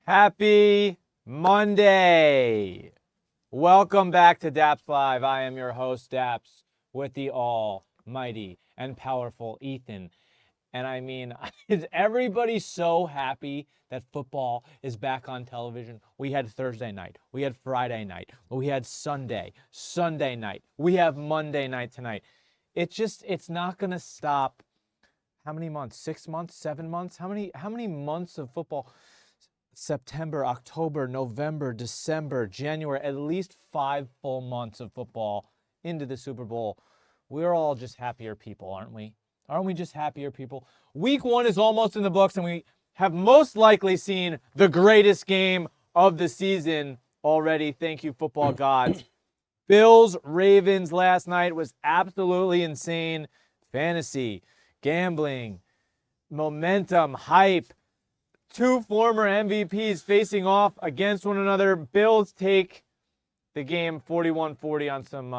Happy Monday. Welcome back to Dappz Live. I am your host, Dappz, with the almighty and powerful Ethan. And I mean, is everybody so happy that football is back on television? We had Thursday night. We had Friday night. We had Sunday night. We have Monday night tonight. It's not going to stop. How many months? 6 months? 7 months? How many months of football? September, October, November, December, January, at least 5 full months of football into the Super Bowl. We're all just happier people, aren't we? Aren't we just happier people? Week 1 is almost in the books, and we have most likely seen the greatest game of the season already. Thank you, football gods. Bills, Ravens last night was absolutely insane. Fantasy, gambling, momentum, hype. 2 former MVPs facing off against one another. Bills take the game 41-40 on some,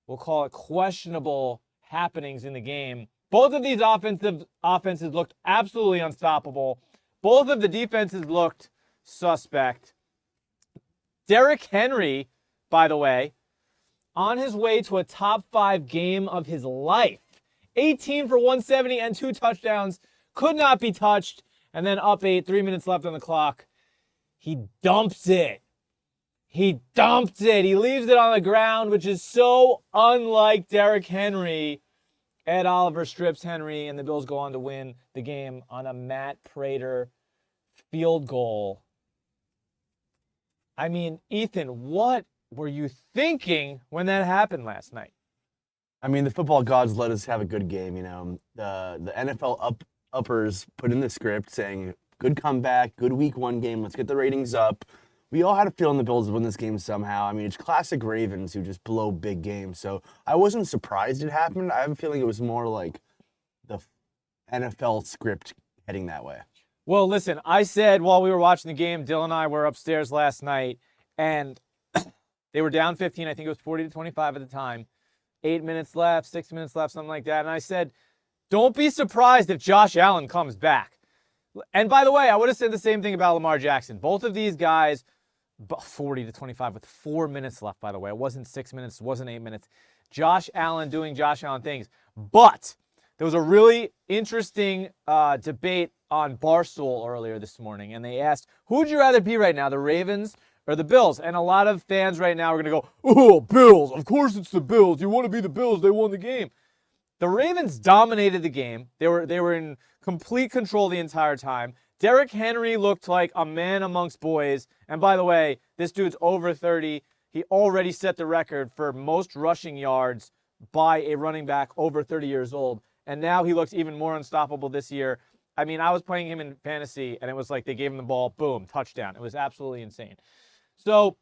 we'll call it questionable happenings in the game. Both of these offenses looked absolutely unstoppable. Both of the defenses looked suspect. Derrick Henry, by the way, on his way to a top 5 game of his life. 18 for 170 and 2 touchdowns. Could not be touched. And then up 8, 3 minutes left on the clock. He dumps it. He leaves it on the ground, which is so unlike Derrick Henry. Ed Oliver strips Henry, and the Bills go on to win the game on a Matt Prater field goal. I mean, Ethan, what were you thinking when that happened last night? I mean, the football gods let us have a good game, you know. The NFL uppers put in the script saying, good comeback, good week 1 game, let's get the ratings up. We all had a feeling the Bills would win this game somehow. I mean, it's classic Ravens who just blow big games. So I wasn't surprised it happened. I have a feeling it was more like the NFL script heading that way. Well, listen, I said while we were watching the game, Dylan and I were upstairs last night, and they were down 15. I think it was 40-25 at the time. 8 minutes left, 6 minutes left, something like that. And I said, don't be surprised if Josh Allen comes back. And by the way, I would have said the same thing about Lamar Jackson. Both of these guys, 40-25 with 4 minutes left, by the way. It wasn't 6 minutes. It wasn't 8 minutes. Josh Allen doing Josh Allen things. But there was a really interesting debate on Barstool earlier this morning. And they asked, who would you rather be right now, the Ravens or the Bills? And a lot of fans right now are going to go, oh, Bills. Of course it's the Bills. You want to be the Bills. They won the game. The Ravens dominated the game. They were in complete control the entire time. Derrick Henry looked like a man amongst boys. And by the way, this dude's over 30. He already set the record for most rushing yards by a running back over 30 years old. And now he looks even more unstoppable this year. I mean, I was playing him in fantasy, and it was like they gave him the ball, boom, touchdown. It was absolutely insane. So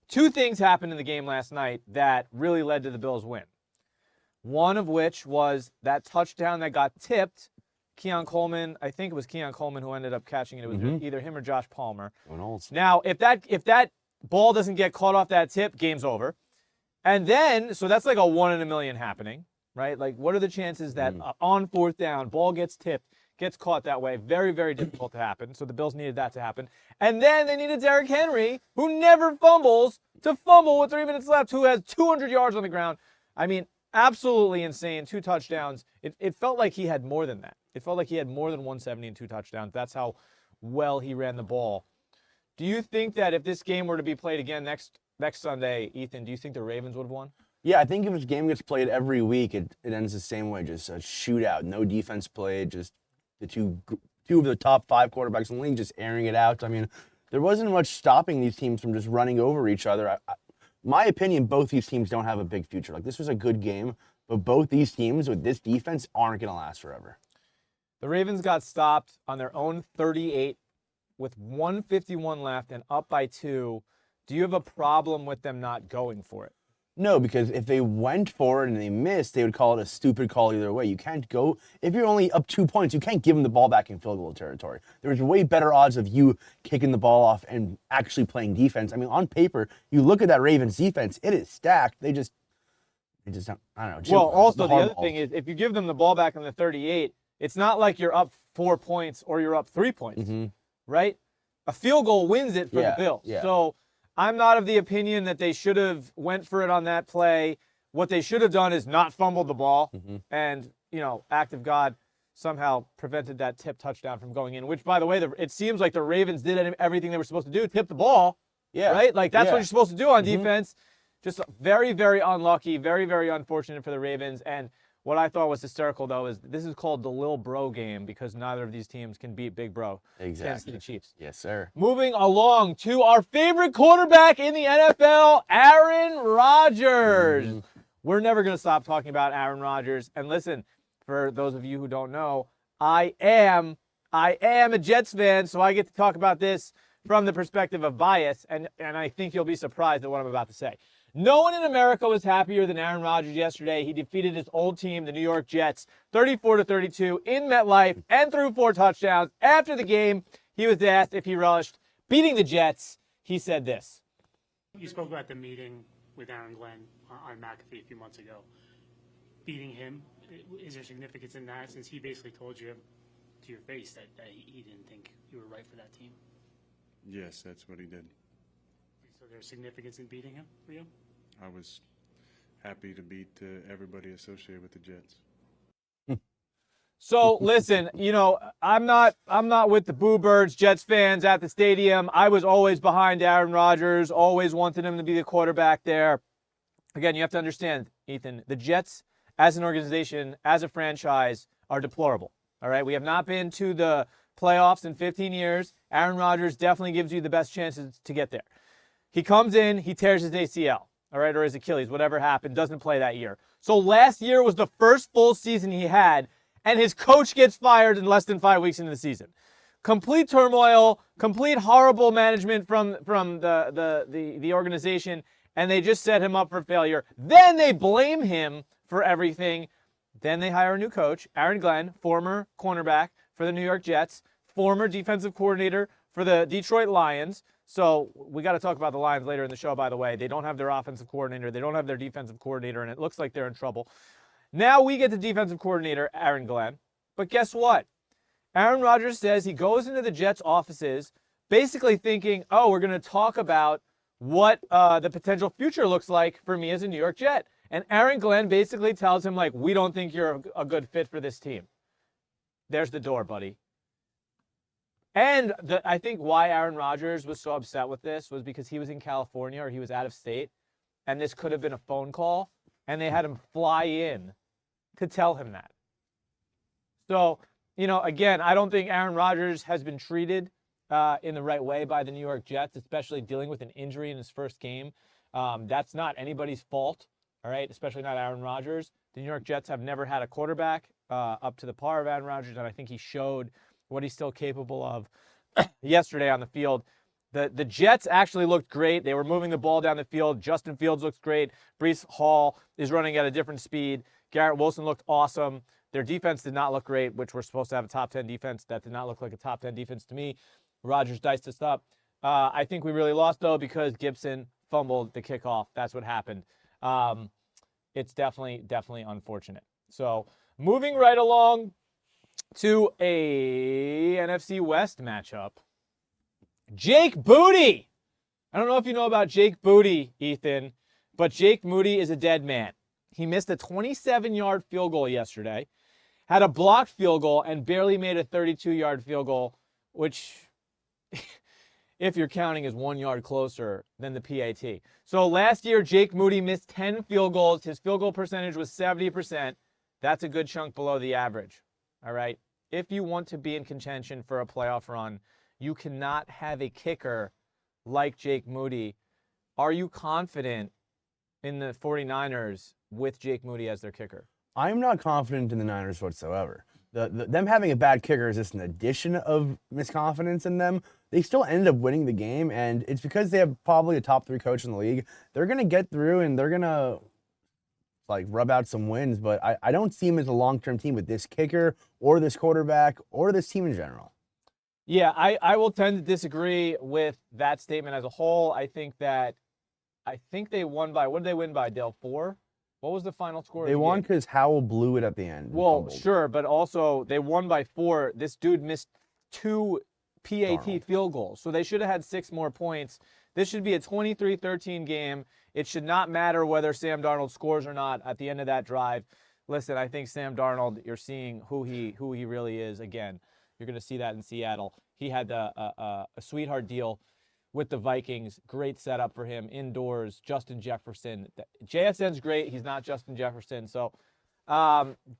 2 things happened in the game last night that really led to the Bills' win. One of which was that touchdown that got tipped. Keon Coleman, I think it was Keon Coleman who ended up catching it. It was either him or Josh Palmer. Now, if that ball doesn't get caught off that tip, game's over. And then, so that's like a 1 in a million happening, right? Like, what are the chances that on 4th down, ball gets tipped, gets caught that way? Very, very difficult to happen. So the Bills needed that to happen. And then they needed Derrick Henry, who never fumbles, to fumble with 3 minutes left, who has 200 yards on the ground. I mean, absolutely insane. 2 touchdowns. It felt like he had more than that. It felt like he had more than 170 and 2 touchdowns. That's how well he ran the ball. Do you think that if this game were to be played again next Sunday, Ethan, do you think the Ravens would have won? Yeah, I think if this game gets played every week, it ends the same way, just a shootout. No defense played, just the two of the top 5 quarterbacks in the league just airing it out. I mean, there wasn't much stopping these teams from just running over each other. My opinion, both these teams don't have a big future. Like, this was a good game, but both these teams with this defense aren't going to last forever. The Ravens got stopped on their own 38 with 1:51 left and up by 2. Do you have a problem with them not going for it? No, because if they went for it and they missed, they would call it a stupid call either way. You can't go, if you're only up 2 points, you can't give them the ball back in field goal territory. There's way better odds of you kicking the ball off and actually playing defense. I mean, on paper, you look at that Ravens defense, it is stacked. They just don't, I don't know. Well, also the other thing is, if you give them the ball back on the 38, it's not like you're up 4 points or you're up 3 points, right? a field goal wins it for the Bills. Yeah. So I'm not of the opinion that they should have went for it on that play. What they should have done is not fumbled the ball, and act of God somehow prevented that tip touchdown from going in. Which, by the way, it seems like the Ravens did everything they were supposed to do, tip the ball. Yeah. Right? Like that's what you're supposed to do on defense. Just very, very unlucky, very, very unfortunate for the Ravens. And what I thought was hysterical, though, is this is called the Lil Bro game because neither of these teams can beat Big Bro. Exactly. Kansas City Chiefs. Yes, sir. Moving along to our favorite quarterback in the NFL, Aaron Rodgers. We're never going to stop talking about Aaron Rodgers. And listen, for those of you who don't know, I am a Jets fan, so I get to talk about this from the perspective of bias, and I think you'll be surprised at what I'm about to say. No one in America was happier than Aaron Rodgers yesterday. He defeated his old team, the New York Jets, 34-32 in MetLife and threw 4 touchdowns. After the game, he was asked if he relished beating the Jets. He said this. You spoke about the meeting with Aaron Glenn on McAfee a few months ago. Beating him, is there significance in that since he basically told you to your face that he didn't think you were right for that team? Yes, that's what he did. So there's significance in beating him for you? I was happy to beat everybody associated with the Jets. So listen, I'm not with the Boo Birds, Jets fans at the stadium. I was always behind Aaron Rodgers, always wanted him to be the quarterback there. Again, you have to understand, Ethan, the Jets as an organization, as a franchise, are deplorable. All right, we have not been to the playoffs in 15 years. Aaron Rodgers definitely gives you the best chances to get there. He comes in, he tears his ACL, all right, or his Achilles, whatever happened, doesn't play that year. So last year was the first full season he had, and his coach gets fired in less than 5 weeks into the season. Complete turmoil, complete horrible management from the organization, and they just set him up for failure. Then they blame him for everything. Then they hire a new coach, Aaron Glenn, former cornerback for the New York Jets, former defensive coordinator for the Detroit Lions. So we got to talk about the Lions later in the show, by the way. They don't have their offensive coordinator. They don't have their defensive coordinator, and it looks like they're in trouble. Now we get the defensive coordinator, Aaron Glenn. But guess what? Aaron Rodgers says he goes into the Jets' offices basically thinking, we're going to talk about what the potential future looks like for me as a New York Jet. And Aaron Glenn basically tells him, we don't think you're a good fit for this team. There's the door, buddy. And I think why Aaron Rodgers was so upset with this was because he was in California or he was out of state, and this could have been a phone call, and they had him fly in to tell him that. So, again, I don't think Aaron Rodgers has been treated in the right way by the New York Jets, especially dealing with an injury in his first game. That's not anybody's fault, all right, especially not Aaron Rodgers. The New York Jets have never had a quarterback up to the par of Aaron Rodgers, and I think he showed what he's still capable of yesterday on the field. The Jets actually looked great. They were moving the ball down the field. Justin Fields looks great. Breece Hall is running at a different speed. Garrett Wilson looked awesome. Their defense did not look great, which we're supposed to have a top 10 defense. That did not look like a top 10 defense to me. Rodgers diced us up. I think we really lost, though, because Gibson fumbled the kickoff. That's what happened. It's definitely unfortunate. So moving right along to a NFC West matchup. Jake Moody. I don't know if you know about Jake Moody, Ethan, but Jake Moody is a dead man. He missed a 27-yard field goal yesterday, had a blocked field goal, and barely made a 32-yard field goal, which, if you're counting, is 1 yard closer than the PAT. So last year, Jake Moody missed 10 field goals. His field goal percentage was 70%. That's a good chunk below the average. All right? If you want to be in contention for a playoff run, you cannot have a kicker like Jake Moody. Are you confident in the 49ers with Jake Moody as their kicker? I'm not confident in the Niners whatsoever. Them having a bad kicker is just an addition of misconfidence in them. They still ended up winning the game, and it's because they have probably a top 3 coach in the league. They're going to get through, and they're going to rub out some wins, but I don't see them as a long-term team with this kicker or this quarterback or this team in general. Yeah, I will tend to disagree with that statement as a whole. I think they won by, what did they win by, Dale? 4? What was the final score? They won because Howell blew it at the end. Well, sure, but also they won by 4. This dude missed 2 PAT Darnold. field goals. So they should have had 6 more points. This should be a 23-13 game. It should not matter whether Sam Darnold scores or not at the end of that drive. Listen, I think Sam Darnold, you're seeing who he really is again. You're going to see that in Seattle. He had a sweetheart deal with the Vikings. Great setup for him indoors. Justin Jefferson. JSN's great. He's not Justin Jefferson. So,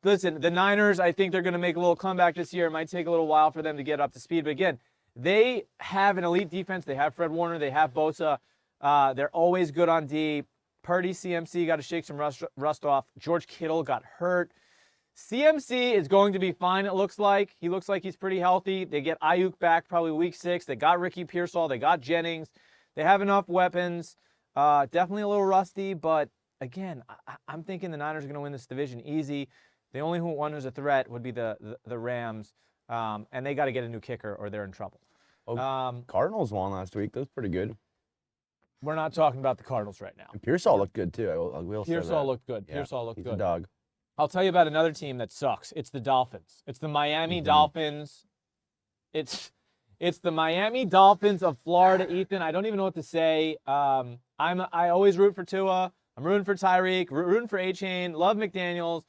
listen, the Niners, I think they're going to make a little comeback this year. It might take a little while for them to get up to speed. But again, they have an elite defense. They have Fred Warner. They have Bosa. They're always good on D. Purdy, CMC got to shake some rust off. George Kittle got hurt. CMC is going to be fine, it looks like. He looks like he's pretty healthy. They get Ayuk back probably week 6. They got Ricky Pearsall. They got Jennings. They have enough weapons. Definitely a little rusty, but again, I'm thinking the Niners are going to win this division easy. The only one who's a threat would be the Rams, and they got to get a new kicker or they're in trouble. Cardinals won last week. That was pretty good. We're not talking about the Cardinals right now. And Pearsall looked good, too. I will say that. Pearsall looked good. Yeah, Pearsall looked he's good. a dog. I'll tell you about another team that sucks. It's the Dolphins. It's the Miami Dolphins. It's the Miami Dolphins of Florida, Ethan. I don't even know what to say. I always root for Tua. I'm rooting for Tyreek, rooting for A-Chain, love McDaniels.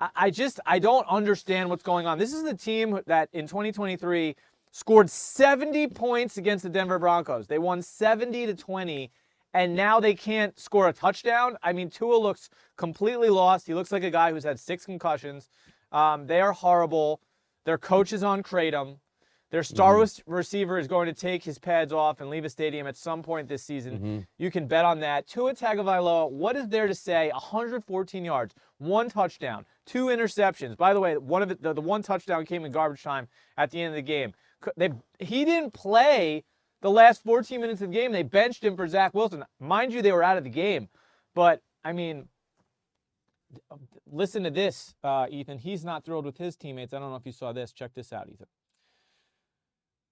I don't understand what's going on. This is the team that in 2023 scored 70 points against the Denver Broncos. They won 70-20. And now they can't score a touchdown. I mean, Tua looks completely lost. He looks like a guy who's had 6 concussions. They are horrible. Their coach is on kratom. Their star receiver is going to take his pads off and leave a stadium at some point this season. You can bet on that. Tua Tagovailoa, what is there to say? 114 yards, 1 touchdown, 2 interceptions. By the way, the one touchdown came in garbage time at the end of the game. He didn't play the last 14 minutes of the game. They benched him for Zach Wilson. Mind you, they were out of the game. But, I mean, listen to this, Ethan. He's not thrilled with his teammates. I don't know if you saw this. Check this out, Ethan.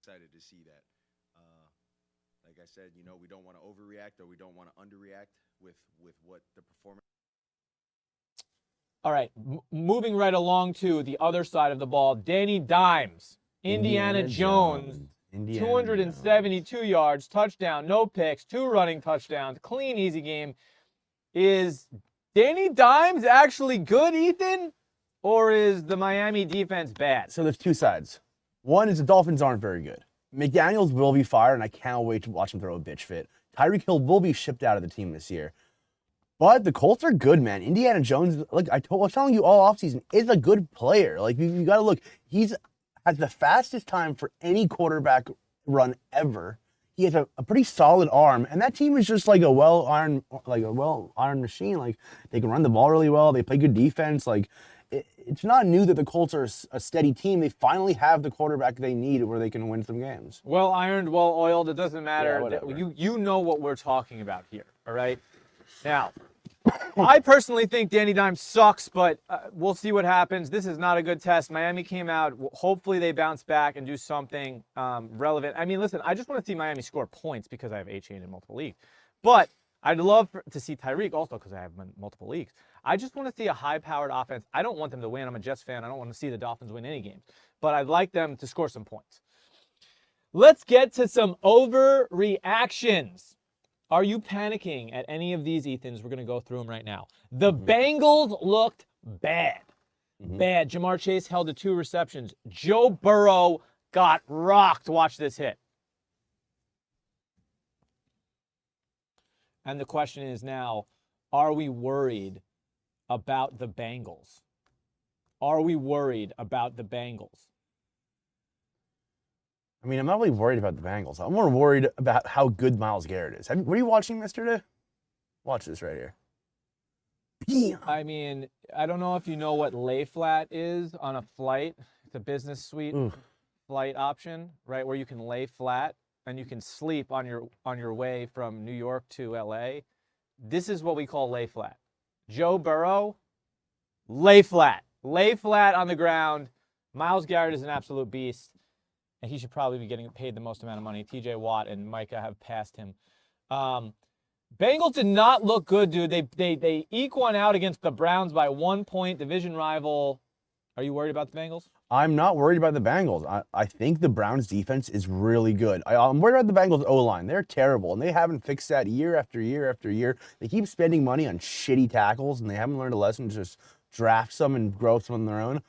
Excited to see that. Like I said, we don't want to overreact or we don't want to underreact with what the performance. All right, moving right along to the other side of the ball. Danny Dimes, Indiana Jones. 272 yards, touchdown, no picks, 2 running touchdowns, clean, easy game. Is Danny Dimes actually good, Ethan? Or is the Miami defense bad? So there's 2 sides. One is the Dolphins aren't very good. McDaniels will be fired, and I can't wait to watch him throw a bitch fit. Tyreek Hill will be shipped out of the team this year. But the Colts are good, man. Indiana Jones, like I was telling you all offseason, is a good player. Like, you got to look. He's at the fastest time for any quarterback run ever. He has a pretty solid arm, and that team is just like a well-ironed machine. Like, they can run the ball really well. They play good defense. Like, it's not new that the Colts are a steady team. They finally have the quarterback they need where they can win some games. Well-ironed, well-oiled, it doesn't matter. Yeah, you know what we're talking about here, all right? Now, I personally think Danny Dimes sucks, but we'll see what happens. This is not a good test. Miami came out. Hopefully they bounce back and do something relevant. I mean, listen, I just want to see Miami score points because I have A-Chain in multiple leagues. But I'd love to see Tyreek also because I have him in multiple leagues. I just want to see a high-powered offense. I don't want them to win. I'm a Jets fan. I don't want to see the Dolphins win any games. But I'd like them to score some points. Let's get to some overreactions. Are you panicking at any of these, Ethans? We're going to go through them right now. The Bengals looked bad. Bad. Jamar Chase held to 2 receptions. Joe Burrow got rocked. Watch this hit. And the question is now, are we worried about the Bengals? Are we worried about the Bengals? I mean, I'm not really worried about the Bengals. I'm more worried about how good Myles Garrett is. Were you watching yesterday? Watch this right here. Bam. I mean, I don't know if you know what lay flat is on a flight. It's a business suite flight option, right, where you can lay flat and you can sleep on your way from New York to LA. This is what we call lay flat. Joe Burrow, lay flat. Lay flat on the ground. Myles Garrett is an absolute beast. And he should probably be getting paid the most amount of money. TJ Watt and Micah have passed him. Bengals did not look good, dude. They eke one out against the Browns by 1 point, division rival. Are you worried about the Bengals? I'm not worried about the Bengals. I think the Browns defense is really good. I'm worried about the Bengals O-line. They're terrible, and they haven't fixed that year after year after year. They keep spending money on shitty tackles, and they haven't learned a lesson to just draft some and grow some on their own.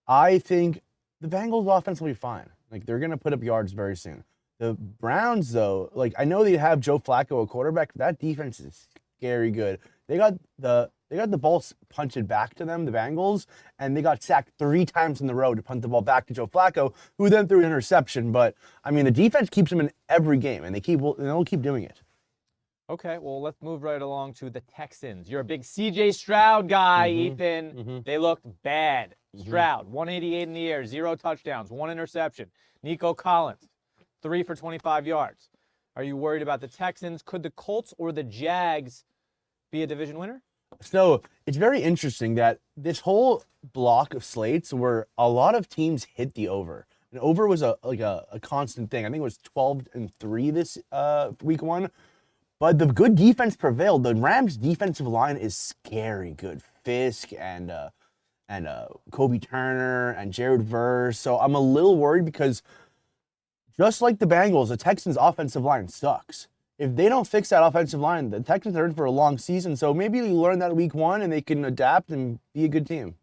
I think the Bengals offense will be fine. Like, they're going to put up yards very soon. The Browns, though, like, I know they have Joe Flacco, a quarterback, but that defense is scary good. They got the ball punted back to them, the Bengals, and they got sacked 3 times in the row to punt the ball back to Joe Flacco, who then threw an interception. But I mean, the defense keeps them in every game, and they'll keep doing it. Okay, well, let's move right along to the Texans. You're a big C.J. Stroud guy, Ethan. They looked bad. Stroud, 188 in the air, 0 touchdowns, 1 interception. Nico Collins, 3 for 25 yards. Are you worried about the Texans? Could the Colts or the Jags be a division winner? So it's very interesting that this whole block of slates where a lot of teams hit the over. And over was a constant thing. I think it was 12-3 this week 1. But the good defense prevailed. The Rams' defensive line is scary good. Fisk and Kobe Turner and Jared Verse. So I'm a little worried because just like the Bengals, the Texans' offensive line sucks. If they don't fix that offensive line, the Texans are in for a long season. So maybe they learn that week 1 and they can adapt and be a good team.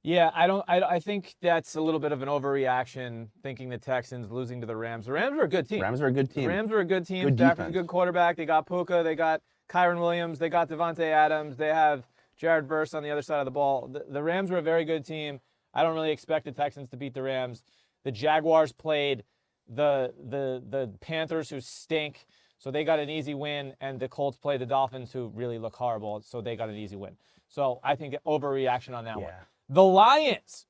Yeah, I think that's a little bit of an overreaction, thinking the Texans losing to the Rams. The Rams are a good team. Rams are a good team. The Rams are a good team. Good Stafford's a defense. good quarterback. They got Puka. They got Kyron Williams. They got Devontae Adams. They have Jared Verse on the other side of the ball. The Rams are a very good team. I don't really expect the Texans to beat the Rams. The Jaguars played the Panthers, who stink, so they got an easy win, and the Colts played the Dolphins, who really look horrible, so they got an easy win. So I think overreaction on that one. The Lions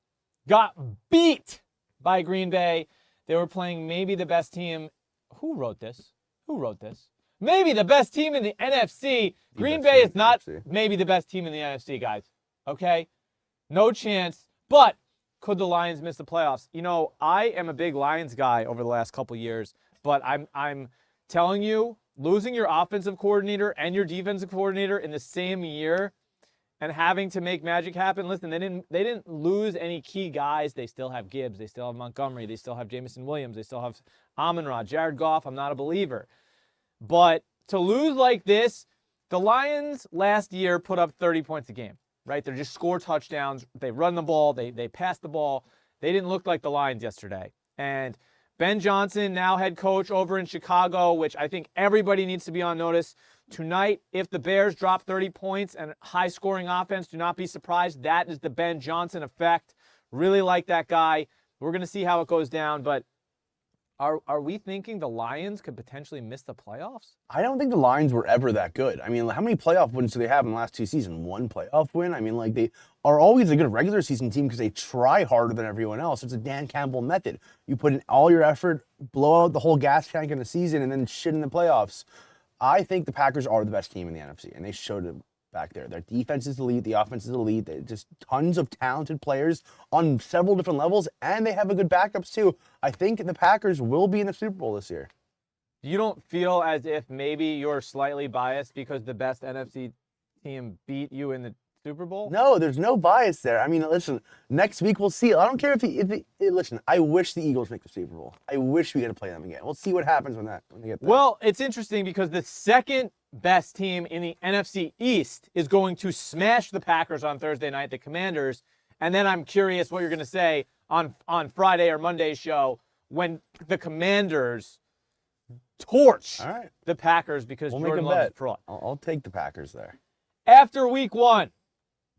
got beat by Green Bay. They were playing maybe the best team. Who wrote this? Maybe the best team in the NFC. Green Bay is not maybe the best team in the NFC, guys. Okay? No chance. But could the Lions miss the playoffs? You know, I am a big Lions guy over the last couple years, but I'm telling you, losing your offensive coordinator and your defensive coordinator in the same year and having to make magic happen. Listen, they didn't lose any key guys. They still have Gibbs. They still have Montgomery. They still have Jameson Williams. They still have Amon-Ra. Jared Goff, I'm not a believer. But to lose like this, the Lions last year put up 30 points a game, right? They just score touchdowns. They run the ball. They pass the ball. They didn't look like the Lions yesterday. And Ben Johnson, now head coach over in Chicago, which I think everybody needs to be on notice. Tonight, if the Bears drop 30 points and high-scoring offense, do not be surprised. That is the Ben Johnson effect. Really like that guy. We're going to see how it goes down, but are we thinking the Lions could potentially miss the playoffs? I don't think the Lions were ever that good. I mean, how many playoff wins do they have in the last 2 seasons? 1 playoff win? I mean, like, they are always a good regular season team because they try harder than everyone else. It's a Dan Campbell method. You put in all your effort, blow out the whole gas tank in the season, and then shit in the playoffs. I think the Packers are the best team in the NFC, and they showed it back there. Their defense is elite. The offense is elite. They just tons of talented players on several different levels, and they have a good backups too. I think the Packers will be in the Super Bowl this year. You don't feel as if maybe you're slightly biased because the best NFC team beat you in the Super Bowl? No, there's no bias there. I mean, listen, next week we'll see. I don't care listen, I wish the Eagles make the Super Bowl. I wish we get to play them again. We'll see what happens when they get there. Well, it's interesting because the second best team in the NFC East is going to smash the Packers on Thursday night, the Commanders. And then I'm curious what you're going to say on Friday or Monday's show when the Commanders torch the Packers because Jordan Love is fraud. I'll take the Packers there. After week 1,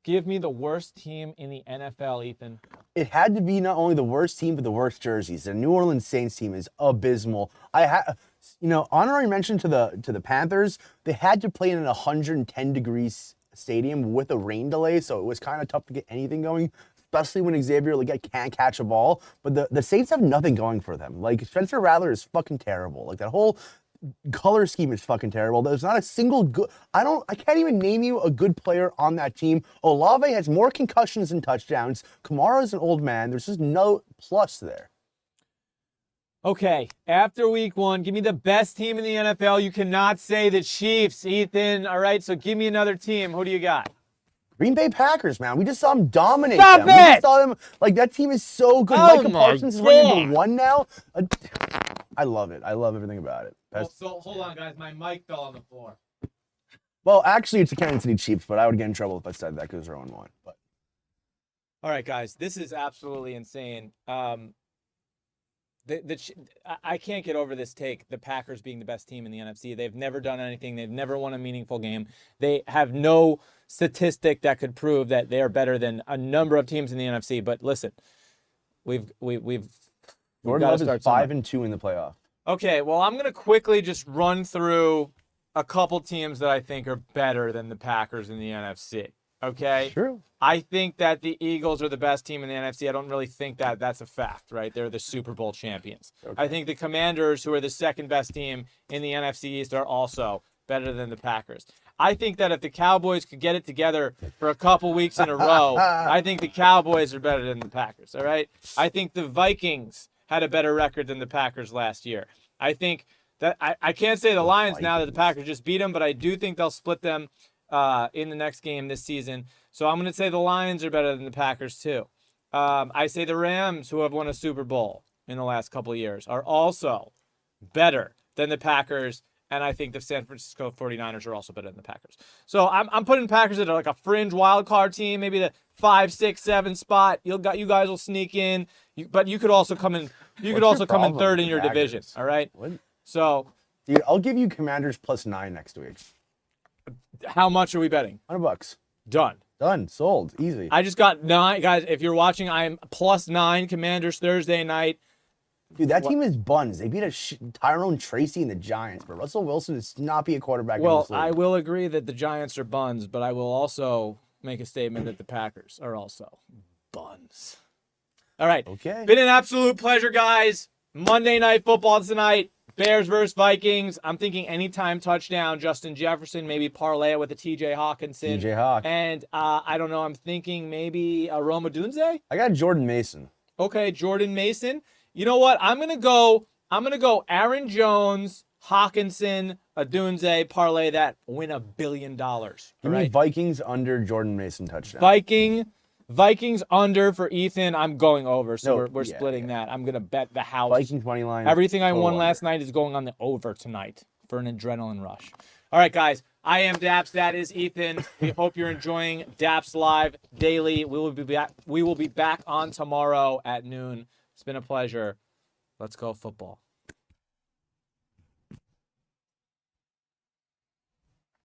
give me the worst team in the NFL, Ethan. It had to be not only the worst team, but the worst jerseys. The New Orleans Saints team is abysmal. Honorary mention to the Panthers. They had to play in an 110 degrees stadium with a rain delay, so it was kind of tough to get anything going, especially when Xavier Legette can't catch a ball. But the Saints have nothing going for them. Like, Spencer Rattler is fucking terrible. Like, that whole color scheme is fucking terrible. There's not a single good. I can't even name you a good player on that team. Olave has more concussions than touchdowns. Kamara's an old man. There's just no plus there. Okay, after week 1, give me the best team in the NFL. You cannot say the Chiefs, Ethan. All right, so give me another team. Who do you got? Green Bay Packers, man. We just saw them dominate Stop them. We just it! saw them, like, that team is so good. Oh Micah my Parsons is winning God. number 1 now. I love it. I love everything about it. So hold on, guys. My mic fell on the floor. Well, actually, it's the Kansas City Chiefs, but I would get in trouble if I said that because they're 0-1. But All right, guys. This is absolutely insane. I can't get over this take, the Packers being the best team in the NFC. They've never done anything. They've never won a meaningful game. They have no statistic that could prove that they are better than a number of teams in the NFC. But listen, we've Jordan got to Love start is somewhere. 5-2 in the playoff. Okay, well, I'm going to quickly just run through a couple teams that I think are better than the Packers in the NFC. Okay? True. I think that the Eagles are the best team in the NFC. I don't really think that that's a fact, right? They're the Super Bowl champions. Okay. I think the Commanders, who are the second best team in the NFC East, are also better than the Packers. I think that if the Cowboys could get it together for a couple weeks in a row, I think the Cowboys are better than the Packers, all right? I think the Vikings had a better record than the Packers last year. I think that I can't say the Lions now that the Packers just beat them, but I do think they'll split them in the next game this season. So I'm going to say the Lions are better than the Packers too. I say the Rams, who have won a Super Bowl in the last couple of years, are also better than the Packers. And I think the San Francisco 49ers are also better than the Packers. So I'm putting Packers at like a fringe wild card team, maybe the 5, 6, 7 spot. You guys will sneak in, but you could also come in. You could also come in problem third with in the your division. Packers? All right. What? So Dude, I'll give you Commanders +9 next week. how much are we betting? $100. Done. Done. Sold. Easy. I just got 9, guys. If you're watching, I'm +9 Commanders Thursday night. Dude, that team is buns. They beat Tyrone Tracy and the Giants, but Russell Wilson does not be a quarterback in Well, this league. I will agree that the Giants are buns, but I will also make a statement that the Packers are also buns. All right. Okay. Been an absolute pleasure, guys. Monday Night Football tonight. Bears versus Vikings. I'm thinking anytime touchdown, Justin Jefferson, maybe parlay it with a TJ Hawkinson. TJ Hawk. And I don't know, I'm thinking maybe a Roma Dunze. I got Jordan Mason. Okay, Jordan Mason. You know what? I'm gonna go Aaron Jones, Hawkinson, Adunze, parlay that, win $1 billion. All Give me right. Vikings under Jordan Mason touchdown. Vikings under for Ethan. I'm going over, so No, we're yeah, splitting that. I'm gonna bet the house. Vikings money line. Everything I total won under. last night is going on the over tonight for an adrenaline rush. All right, guys. I am Dappz. That is Ethan. We hope you're enjoying Dappz Live daily. We will be back on tomorrow at noon. It's been a pleasure. Let's go football.